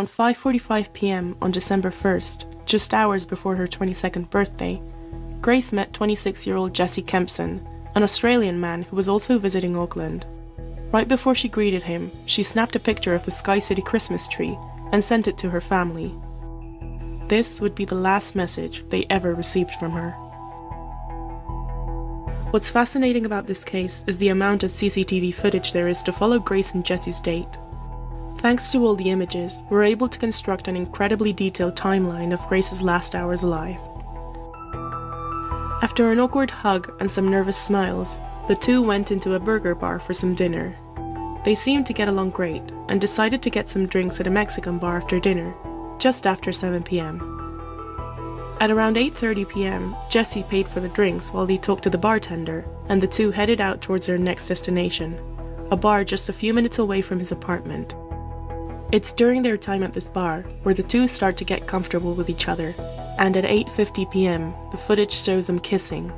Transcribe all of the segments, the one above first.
Around 5:45 p.m. on December 1st, just hours before her 22nd birthday, Grace met 26-year-old Jesse Kempson, an Australian man who was also visiting Auckland. Right before she greeted him, she snapped a picture of the Sky City Christmas tree and sent it to her family. This would be the last message they ever received from her. What's fascinating about this case is the amount of CCTV footage there is to follow Grace and Jesse's date. Thanks to all the images, we're able to construct an incredibly detailed timeline of Grace's last hours alive. After an awkward hug and some nervous smiles, the two went into a burger bar for some dinner. They seemed to get along great and decided to get some drinks at a Mexican bar after dinner, just after 7 p.m. At around 8:30 p.m, Jesse paid for the drinks while he talked to the bartender, and the two headed out towards their next destination, a bar just a few minutes away from his apartment. It's during their time at this bar where the two start to get comfortable with each other, and at 8:50 p.m, the footage shows them kissing.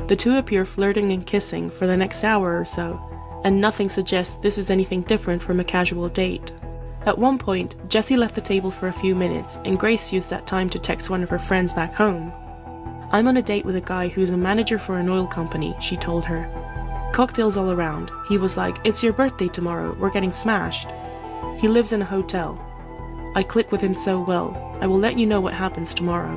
The two appear flirting and kissing for the next hour or so, and nothing suggests this is anything different from a casual date. At one point, Jessie left the table for a few minutes, and Grace used that time to text one of her friends back home. "I'm on a date with a guy who's a manager for an oil company," she told her. "Cocktails all around. He was like, 'It's your birthday tomorrow, we're getting smashed.' He lives in a hotel. I click with him so well, I will let you know what happens tomorrow."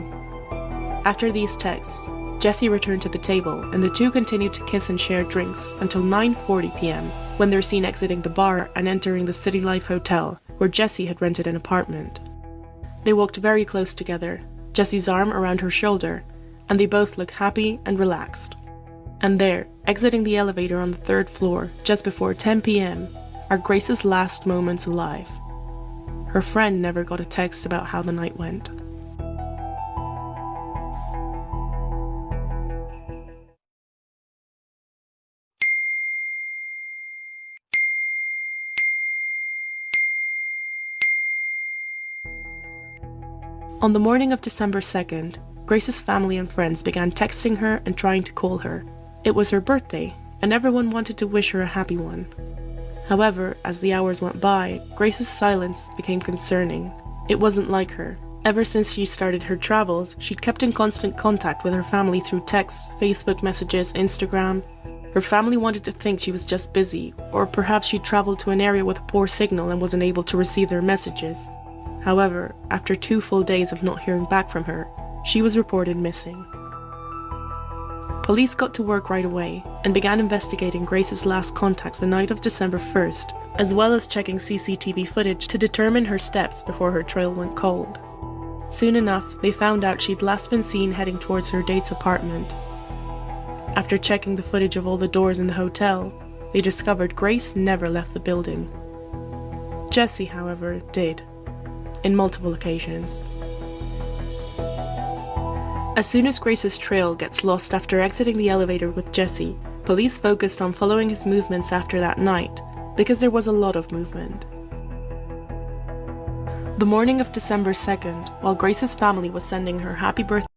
After these texts, Jessie returned to the table, and the two continued to kiss and share drinks until 9:40 p.m, when they're seen exiting the bar and entering the City Life Hotel, where Jessie had rented an apartment. They walked very close together, Jessie's arm around her shoulder, and they both looked happy and relaxed. And there, exiting the elevator on the 3rd floor, just before 10 p.m, are Grace's last moments alive. Her friend never got a text about how the night went. On the morning of December 2nd, Grace's family and friends began texting her and trying to call her. It was her birthday, and everyone wanted to wish her a happy one. However, as the hours went by, Grace's silence became concerning. It wasn't like her. Ever since she started her travels, she'd kept in constant contact with her family through texts, Facebook messages, Instagram. Her family wanted to think she was just busy, or perhaps she'd traveled to an area with a poor signal and wasn't able to receive their messages. However, after 2 full days of not hearing back from her, she was reported missing. Police got to work right away and began investigating Grace's last contacts the night of December 1st, as well as checking CCTV footage to determine her steps before her trail went cold. Soon enough, they found out she'd last been seen heading towards her date's apartment. After checking the footage of all the doors in the hotel, they discovered Grace never left the building. Jessie, however, did, in multiple occasions. As soon as Grace's trail gets lost after exiting the elevator with Jessie, police focused on following his movements after that night, because there was a lot of movement. The morning of December 2nd, while Grace's family was sending her happy birthday